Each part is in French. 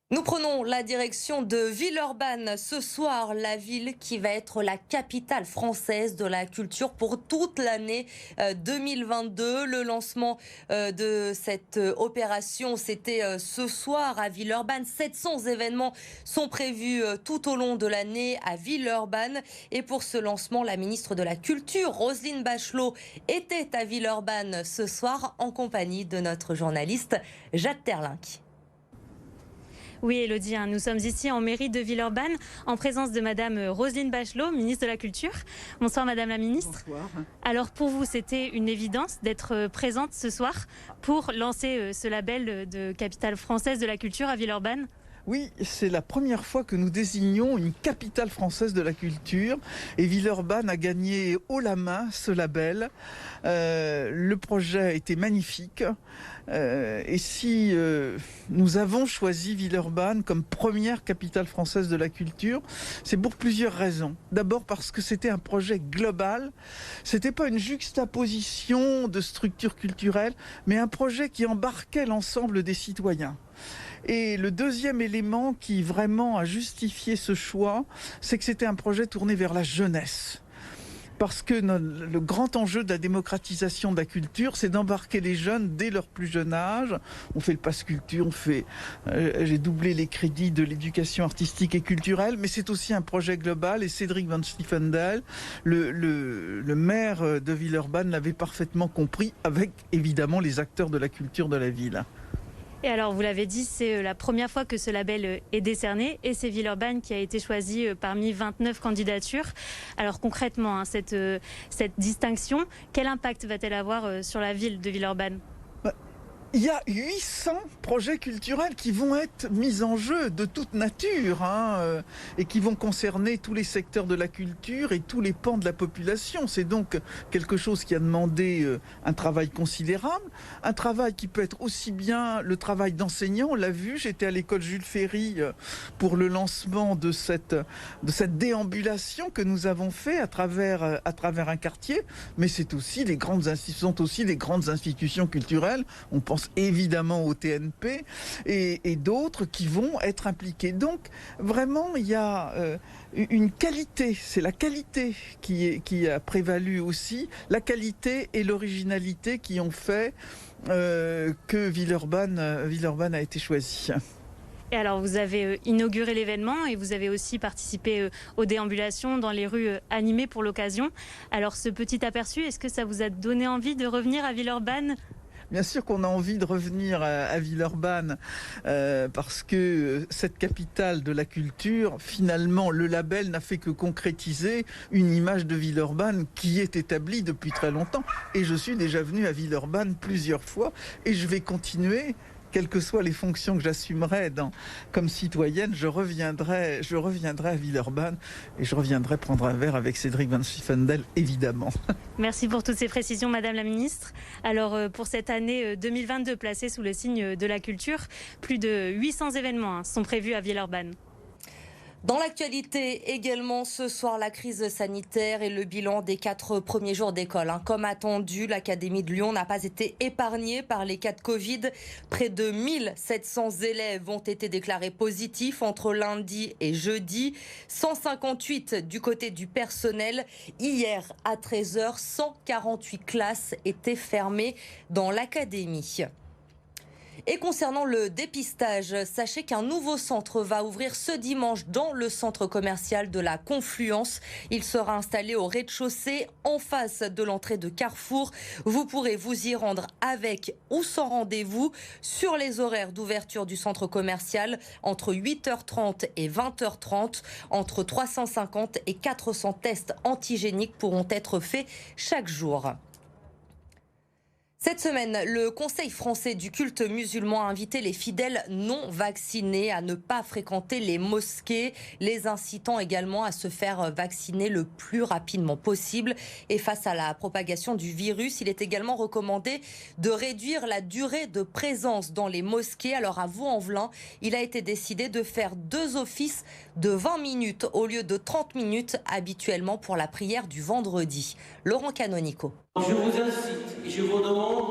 Nous prenons la direction de Villeurbanne ce soir, la ville qui va être la capitale française de la culture pour toute l'année 2022. Le lancement de cette opération, c'était ce soir à Villeurbanne. 700 événements sont prévus tout au long de l'année à Villeurbanne. Et pour ce lancement, la ministre de la Culture, Roselyne Bachelot, était à Villeurbanne ce soir en compagnie de notre journaliste Jade Terlinck. Oui, Elodie, nous sommes ici en mairie de Villeurbanne en présence de Madame Roselyne Bachelot, ministre de la Culture. Bonsoir Madame la ministre. Bonsoir. Alors pour vous, c'était une évidence d'être présente ce soir pour lancer ce label de capitale française de la culture à Villeurbanne? Oui, c'est la première fois que nous désignons une capitale française de la culture et Villeurbanne a gagné haut la main ce label. Le projet était magnifique et si nous avons choisi Villeurbanne comme première capitale française de la culture, c'est pour plusieurs raisons. D'abord parce que c'était un projet global, c'était pas une juxtaposition de structures culturelles, mais un projet qui embarquait l'ensemble des citoyens. Et le deuxième élément qui vraiment a justifié ce choix, c'est que c'était un projet tourné vers la jeunesse. Parce que le grand enjeu de la démocratisation de la culture, c'est d'embarquer les jeunes dès leur plus jeune âge. On fait le pass culture, j'ai doublé les crédits de l'éducation artistique et culturelle, mais c'est aussi un projet global. Et Cédric Van Stiefendel, le maire de Villeurbanne, l'avait parfaitement compris, avec évidemment les acteurs de la culture de la ville. Et alors, vous l'avez dit, c'est la première fois que ce label est décerné et c'est Villeurbanne qui a été choisi parmi 29 candidatures. Alors concrètement, cette distinction, quel impact va-t-elle avoir sur la ville de Villeurbanne ? Il y a 800 projets culturels qui vont être mis en jeu de toute nature et qui vont concerner tous les secteurs de la culture et tous les pans de la population. C'est donc quelque chose qui a demandé un travail considérable, un travail qui peut être aussi bien le travail d'enseignant. On l'a vu, j'étais à l'école Jules Ferry pour le lancement de cette déambulation que nous avons fait à travers un quartier, mais c'est aussi les grandes institutions culturelles. On pense évidemment au TNP et d'autres qui vont être impliqués. Donc vraiment, il y a une qualité, c'est la qualité qui a prévalu aussi, la qualité et l'originalité qui ont fait que Villeurbanne a été choisi. Et alors, vous avez inauguré l'événement et vous avez aussi participé aux déambulations dans les rues animées pour l'occasion. Alors, ce petit aperçu, est-ce que ça vous a donné envie de revenir à Villeurbanne ? Bien sûr qu'on a envie de revenir à Villeurbanne parce que cette capitale de la culture, finalement, le label n'a fait que concrétiser une image de Villeurbanne qui est établie depuis très longtemps. Et je suis déjà venu à Villeurbanne plusieurs fois et je vais continuer. Quelles que soient les fonctions que j'assumerai comme citoyenne, je reviendrai à Villeurbanne et je reviendrai prendre un verre avec Cédric Van Stiefendel, évidemment. Merci pour toutes ces précisions, Madame la Ministre. Alors, pour cette année 2022, placée sous le signe de la culture, plus de 800 événements sont prévus à Villeurbanne. Dans l'actualité également ce soir, la crise sanitaire et le bilan des 4 premiers jours d'école. Comme attendu, l'Académie de Lyon n'a pas été épargnée par les cas de Covid. Près de 1700 élèves ont été déclarés positifs entre lundi et jeudi. 158 du côté du personnel. Hier à 13h, 148 classes étaient fermées dans l'académie. Et concernant le dépistage, sachez qu'un nouveau centre va ouvrir ce dimanche dans le centre commercial de la Confluence. Il sera installé au rez-de-chaussée en face de l'entrée de Carrefour. Vous pourrez vous y rendre avec ou sans rendez-vous sur les horaires d'ouverture du centre commercial entre 8h30 et 20h30. Entre 350 et 400 tests antigéniques pourront être faits chaque jour. Cette semaine, le Conseil français du culte musulman a invité les fidèles non vaccinés à ne pas fréquenter les mosquées, les incitant également à se faire vacciner le plus rapidement possible. Et face à la propagation du virus, il est également recommandé de réduire la durée de présence dans les mosquées. Alors à Vaux-en-Velin, il a été décidé de faire 2 offices de 20 minutes au lieu de 30 minutes habituellement pour la prière du vendredi. Laurent Canonico. Je vous incite et je vous demande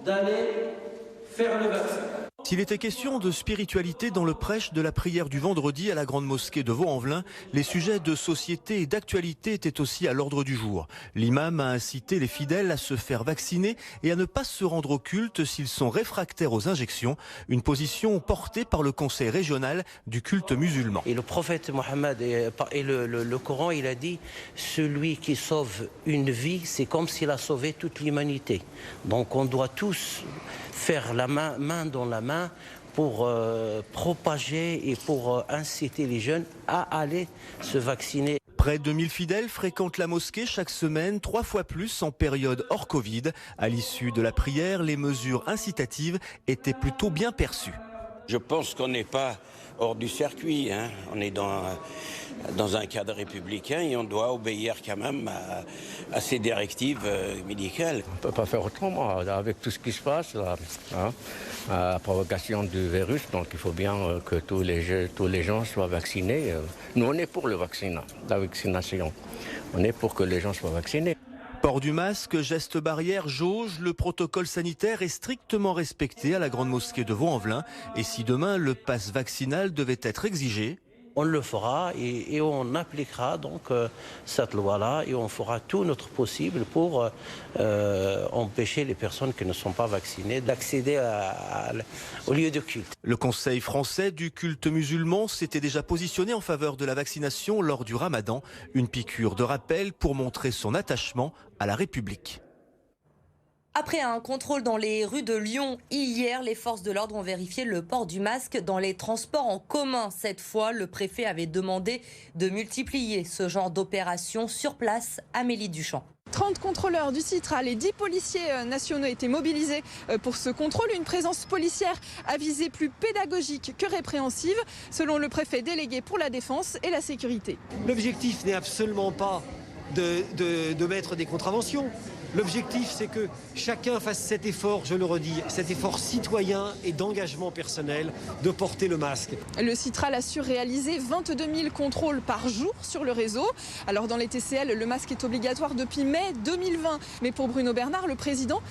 d'aller faire le vaccin. S'il était question de spiritualité dans le prêche de la prière du vendredi à la grande mosquée de Vaux-en-Velin, les sujets de société et d'actualité étaient aussi à l'ordre du jour. L'imam a incité les fidèles à se faire vacciner et à ne pas se rendre au culte s'ils sont réfractaires aux injections, une position portée par le conseil régional du culte musulman. Et le prophète Mohammed et le Coran, il a dit « Celui qui sauve une vie, c'est comme s'il a sauvé toute l'humanité ». Donc on doit tous faire la main dans la main pour propager et pour inciter les jeunes à aller se vacciner. Près de 1000 fidèles fréquentent la mosquée chaque semaine, 3 fois plus en période hors Covid. À l'issue de la prière, les mesures incitatives étaient plutôt bien perçues. Je pense qu'on n'est pas hors du circuit, hein. On est dans un cadre républicain et on doit obéir quand même à ces directives médicales. On ne peut pas faire autrement avec tout ce qui se passe là, hein, la propagation du virus. Donc il faut bien que tous les gens soient vaccinés. Nous on est pour le vaccin, la vaccination. On est pour que les gens soient vaccinés. Port du masque, geste barrière, jauge, le protocole sanitaire est strictement respecté à la grande mosquée de Vaux-en-Velin. Et si demain le pass vaccinal devait être exigé, on le fera et on appliquera donc cette loi-là et on fera tout notre possible pour empêcher les personnes qui ne sont pas vaccinées d'accéder au lieu de culte. Le Conseil français du culte musulman s'était déjà positionné en faveur de la vaccination lors du Ramadan, une piqûre de rappel pour montrer son attachement à la République. Après un contrôle dans les rues de Lyon hier, les forces de l'ordre ont vérifié le port du masque dans les transports en commun. Cette fois, le préfet avait demandé de multiplier ce genre d'opération sur place. Amélie Duchamp. 30 contrôleurs du Citral et 10 policiers nationaux étaient mobilisés pour ce contrôle. Une présence policière à visée plus pédagogique que répréhensive, selon le préfet délégué pour la défense et la sécurité. L'objectif n'est absolument pas de mettre des contraventions. L'objectif, c'est que chacun fasse cet effort, je le redis, cet effort citoyen et d'engagement personnel de porter le masque. Le Citral a su réaliser 22 000 contrôles par jour sur le réseau. Alors dans les TCL, le masque est obligatoire depuis mai 2020. Mais pour Bruno Bernard, le président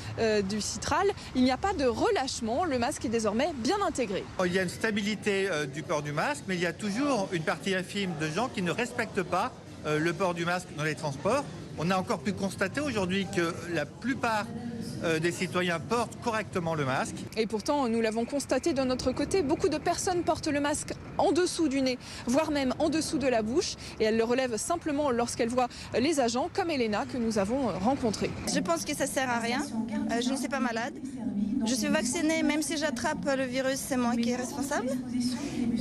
du Citral, il n'y a pas de relâchement. Le masque est désormais bien intégré. Il y a une stabilité du port du masque, mais il y a toujours une partie infime de gens qui ne respectent pas le port du masque dans les transports. On a encore pu constater aujourd'hui que la plupart des citoyens portent correctement le masque. Et pourtant, nous l'avons constaté de notre côté, beaucoup de personnes portent le masque en dessous du nez, voire même en dessous de la bouche. Et elles le relèvent simplement lorsqu'elles voient les agents, comme Elena, que nous avons rencontrée. Je pense que ça ne sert à rien. Je ne suis pas malade. Je suis vaccinée, même si j'attrape le virus, c'est moi qui est responsable.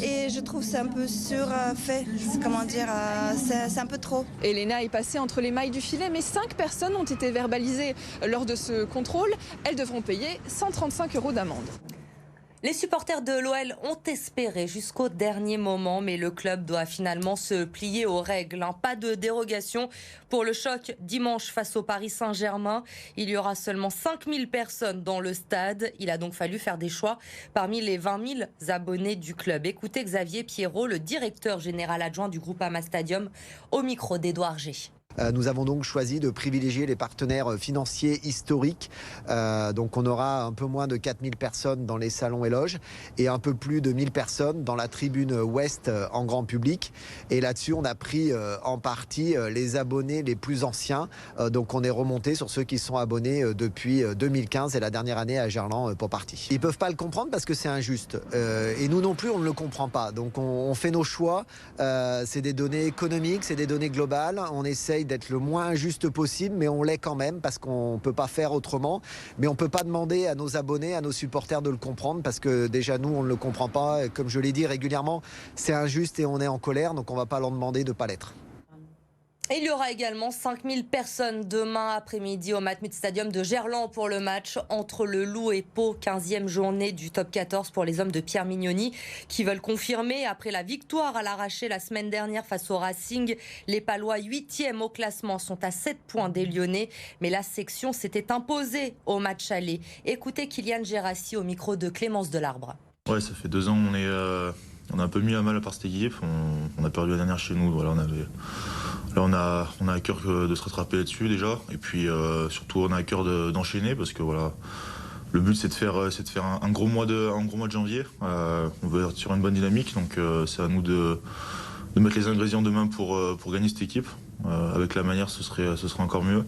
Et je trouve que c'est un peu surfait. Comment dire, c'est un peu trop. Elena est passée entre les mailles du filet, mais 5 personnes ont été verbalisées lors de ce contrôle. Elles devront payer 135 € d'amende. Les supporters de l'OL ont espéré jusqu'au dernier moment, mais le club doit finalement se plier aux règles. Pas de dérogation pour le choc dimanche face au Paris Saint-Germain. Il y aura seulement 5000 personnes dans le stade. Il a donc fallu faire des choix parmi les 20 000 abonnés du club. Écoutez Xavier Pierrot, le directeur général adjoint du Groupama Stadium, au micro d'Édouard G. Nous avons donc choisi de privilégier les partenaires financiers historiques. Donc on aura un peu moins de 4000 personnes dans les salons et loges et un peu plus de 1000 personnes dans la tribune ouest en grand public. Et là-dessus, on a pris en partie les abonnés les plus anciens. Donc on est remonté sur ceux qui sont abonnés depuis 2015 et la dernière année à Gerland pour partie. Ils ne peuvent pas le comprendre parce que c'est injuste. Et nous non plus, on ne le comprend pas. Donc on fait nos choix. C'est des données économiques, c'est des données globales. On essaye d'être le moins injuste possible, mais on l'est quand même parce qu'on ne peut pas faire autrement. Mais on ne peut pas demander à nos abonnés, à nos supporters de le comprendre parce que déjà nous, on ne le comprend pas. Comme je l'ai dit régulièrement, c'est injuste et on est en colère, donc on ne va pas leur demander de ne pas l'être. Et il y aura également 5000 personnes demain après-midi au Matmut Stadium de Gerland pour le match entre le Loup et Pau, 15e journée du top 14 pour les hommes de Pierre Mignoni qui veulent confirmer après la victoire à l'arraché la semaine dernière face au Racing. Les Palois 8e au classement sont à 7 points des Lyonnais, mais la section s'était imposée au match aller. Écoutez Kylian Gérassi au micro de Clémence Delarbre. Ouais, ça fait 2 ans on a un peu mis à mal à part cette équipe. On a perdu la dernière chez nous. Voilà, on a à cœur de se rattraper là-dessus déjà. Et puis surtout, on a à cœur d'enchaîner parce que voilà, Le but c'est de faire un gros mois de janvier. On veut être sur une bonne dynamique, donc c'est à nous de mettre les ingrédients demain pour gagner cette équipe. Avec la manière, ce serait encore mieux.